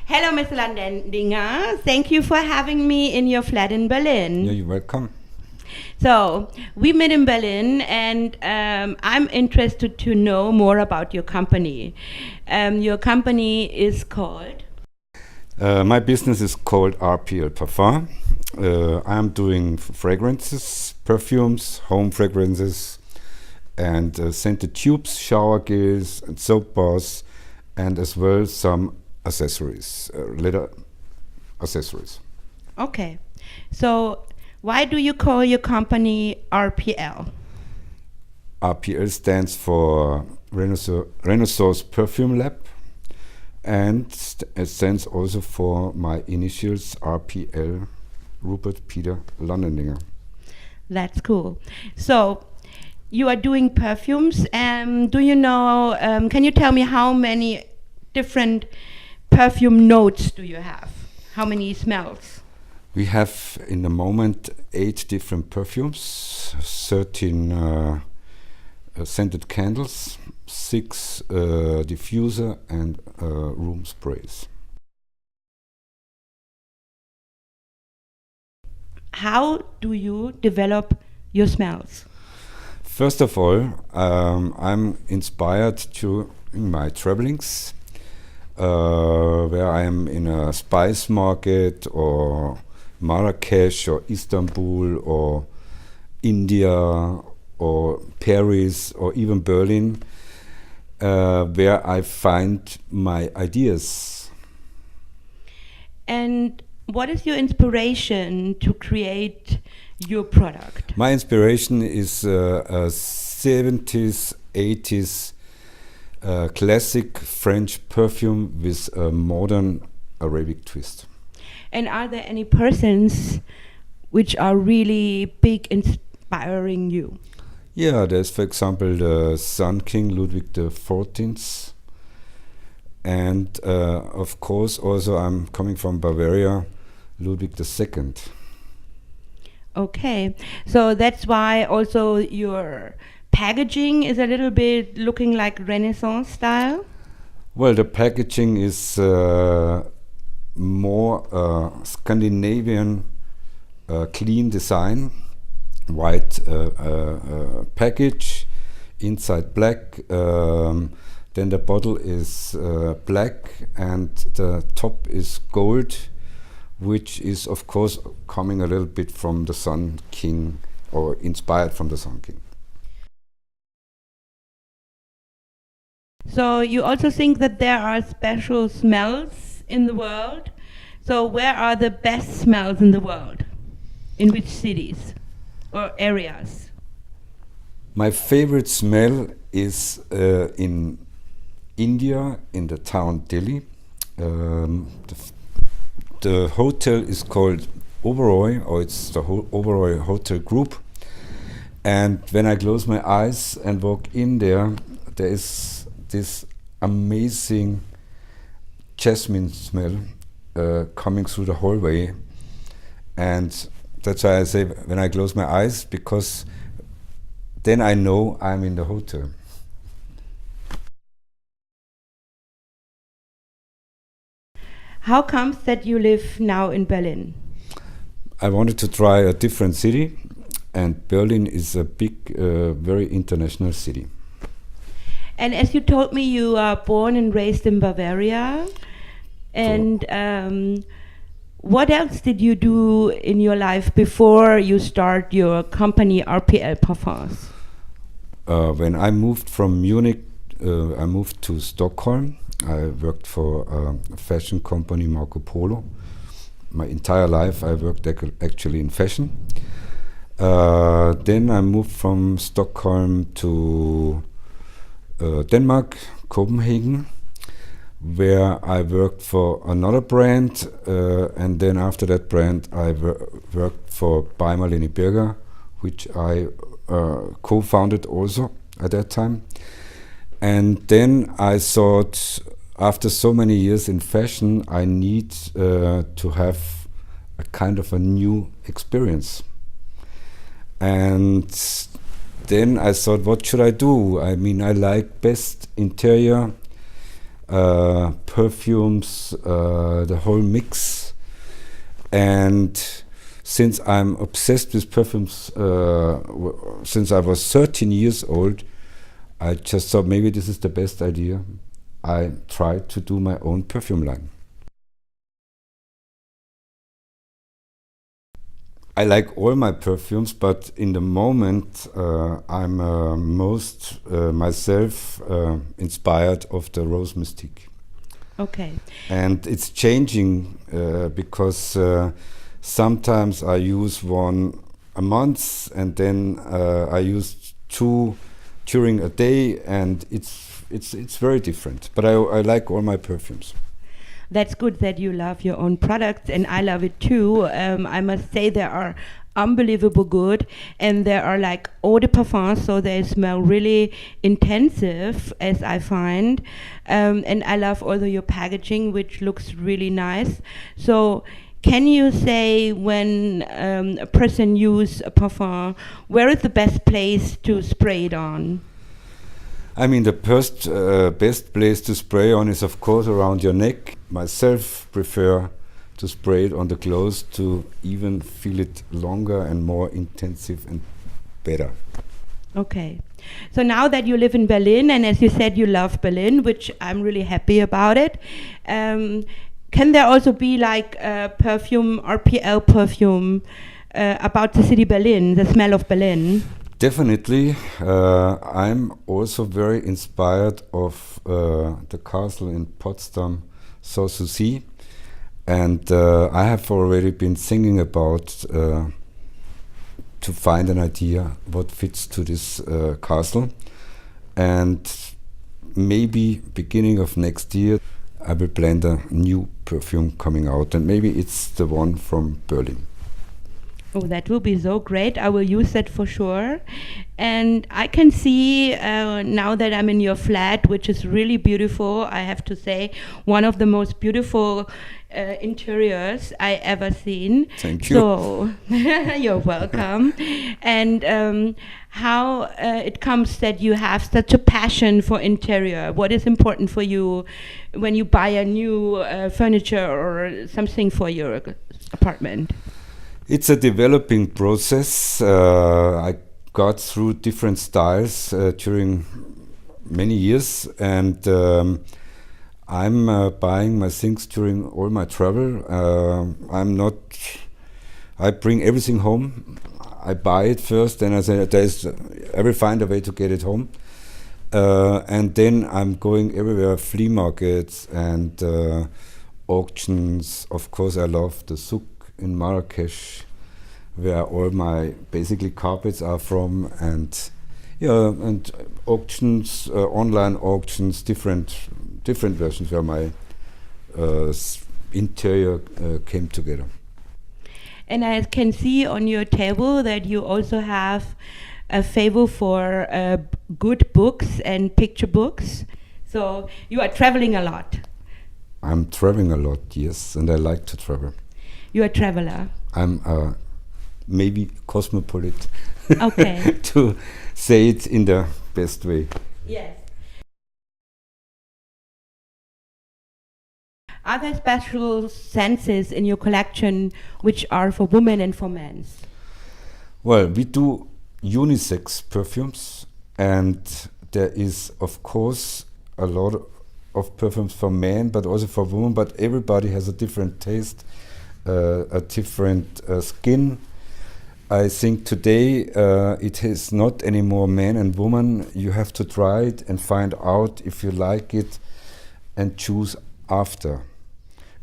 Hello, Mr. Landendinger. Thank you for having me in your flat in Berlin. Yeah, you're welcome. So, we met in Berlin, and I'm interested to know more about your company. Your company is called? My business is called RPL Parfums. I'm doing fragrances, perfumes, home fragrances, and scented tubes, shower gels, and soap bars, and as well some accessories, leather accessories. Okay. So, why do you call your company RPL? RPL stands for Renaissance Perfume Lab, and it stands also for my initials RPL, Rupert Peter Landendinger. That's cool. So, you are doing perfumes. Do you know, can you tell me how many different perfume notes do you have? How many smells? We have in the moment 8 different perfumes, 13 scented candles, 6 diffuser and room sprays. How do you develop your smells? First of all, I'm inspired during my travelings, where I am in a spice market or Marrakesh or Istanbul or India or Paris or even Berlin, where I find my ideas. And what is your inspiration to create your product? My inspiration is a 70s, 80s classic French perfume with a modern Arabic twist. And are there any persons which are really big inspiring you? Yeah, there's for example the Sun King Ludwig XIV, and of course also I'm coming from Bavaria, Ludwig II. Okay, so that's why also your packaging is a little bit looking like Renaissance style? Well, the packaging is more Scandinavian clean design, white package, inside black. Then the bottle is black and the top is gold, which is of course coming a little bit from the Sun King or inspired from the Sun King. So you also think that there are special smells in the world? So where are the best smells in the world? In which cities or areas? My favorite smell is in India, in the town Delhi. The hotel is called Oberoi, or it's the Oberoi Hotel Group. And when I close my eyes and walk in there, there is this amazing jasmine smell coming through the hallway. And that's why I say when I close my eyes, because then I know I'm in the hotel. How comes that you live now in Berlin? I wanted to try a different city, and Berlin is a big, very international city. And as you told me, you are born and raised in Bavaria. And what else did you do in your life before you start your company RPL Parfums? When I moved from Munich, I moved to Stockholm. I worked for a fashion company, Marco Polo. My entire life I worked actually in fashion. Then I moved from Stockholm to Denmark, Copenhagen, where I worked for another brand, and then after that brand I worked for By Marlene Birger, which I co-founded also at that time. And then I thought, after so many years in fashion, I need to have a kind of a new experience. And then I thought, what should I do? I mean, I like best interior, perfumes, the whole mix. And since I'm obsessed with perfumes since I was 13 years old, I just thought maybe this is the best idea. I tried to do my own perfume line. I like all my perfumes, but in the moment I'm most myself inspired of the Rose Mystique. Okay. And it's changing because sometimes I use one a month, and then I use two during a day, and it's very different. But I like all my perfumes. That's good that you love your own products, and I love it too. I must say they are unbelievable good, and they are like eau de parfum, so they smell really intensive, as I find. And I love also your packaging, which looks really nice. So can you say when a person uses a parfum, where is the best place to spray it on? I mean, the best place to spray on is, of course, around your neck. Myself prefer to spray it on the clothes to even feel it longer and more intensive and better. Okay. So now that you live in Berlin, and as you said, you love Berlin, which I'm really happy about it, can there also be like a perfume, RPL perfume, about the city Berlin, the smell of Berlin? Definitely. I'm also very inspired of the castle in Potsdam, Sanssouci, and I have already been thinking about to find an idea what fits to this castle, and maybe beginning of next year I will plan a new perfume coming out, and maybe it's the one from Berlin. Oh, that will be so great. I will use that for sure. And I can see now that I'm in your flat, which is really beautiful, I have to say, one of the most beautiful interiors I ever seen. Thank you. So you're welcome. And how it comes that you have such a passion for interior? What is important for you when you buy a new furniture or something for your apartment? It's a developing process. I got through different styles during many years, and I'm buying my things during all my travel. I bring everything home. I buy it first, then I say I will find a way to get it home. And then I'm going everywhere, flea markets and auctions. Of course, I love the souk in Marrakesh, where all my basically carpets are from, and and auctions, online auctions, different versions where my interior came together. And I can see on your table that you also have a favor for good books and picture books. So you are traveling a lot. I'm traveling a lot, yes, and I like to travel. You're a traveler. I'm maybe cosmopolitan. Okay. To say it in the best way. Yes. Are there special scents in your collection which are for women and for men? Well, we do unisex perfumes, and there is, of course, a lot of perfumes for men, but also for women. But everybody has a different taste. A different skin. I think today it is not anymore man and woman. You have to try it and find out if you like it and choose after.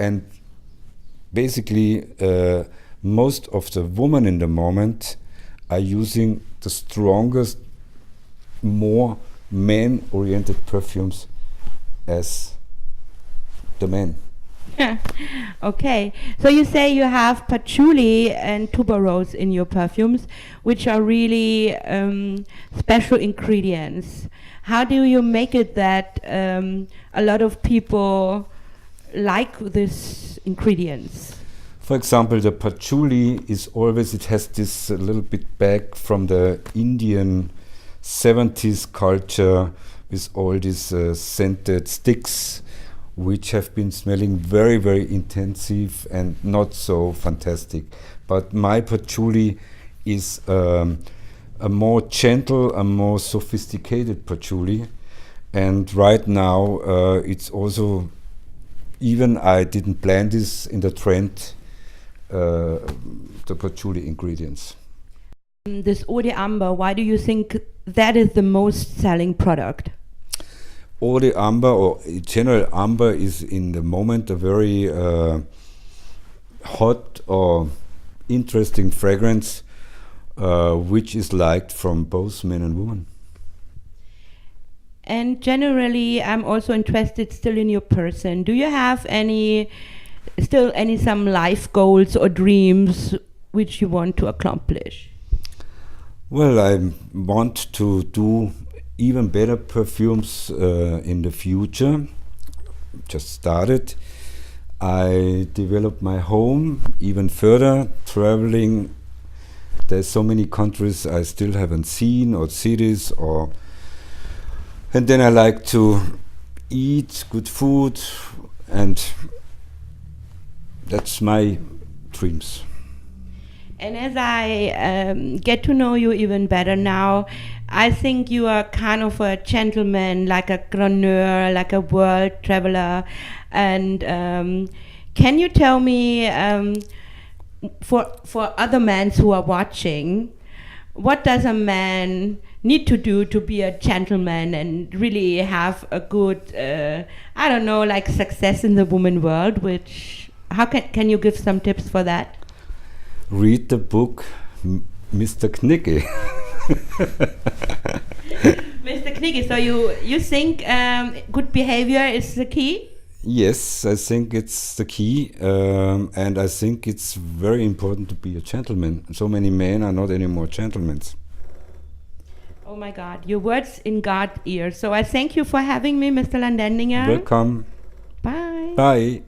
And basically most of the women in the moment are using the strongest, more man-oriented perfumes as the men. Okay, so you say you have patchouli and tuberose in your perfumes, which are really special ingredients. How do you make it that a lot of people like these ingredients? For example, the patchouli is always, it has this a little bit back from the Indian 70s culture with all these scented sticks. which have been smelling very, very intensive and not so fantastic. But my patchouli is a more gentle, a more sophisticated patchouli. And right now it's also, even I didn't plan this in the trend, the patchouli ingredients. This Eau de Amber, why do you think that is the most selling product? Eau de Amber, or in general amber, is in the moment a very hot or interesting fragrance, which is liked from both men and women. And generally, I'm also interested still in your person. Do you have some life goals or dreams which you want to accomplish? Well, I want to do even better perfumes in the future. Just started. I developed my home even further, traveling. There's so many countries I still haven't seen, or cities, and then I like to eat good food, and that's my dreams. And as I get to know you even better now, I think you are kind of a gentleman, like a grandeur, like a world traveler. And can you tell me, for other men who are watching, what does a man need to do to be a gentleman and really have a good, like success in the woman world? How can you give some tips for that? Read the book, Mr. Knigge. Mr. Knigge, so you think good behavior is the key? Yes, I think it's the key, and I think it's very important to be a gentleman. So many men are not anymore gentlemen. Oh my God, your words in God's ear. So I thank you for having me, Mr. Landendinger. Welcome. Bye. Bye.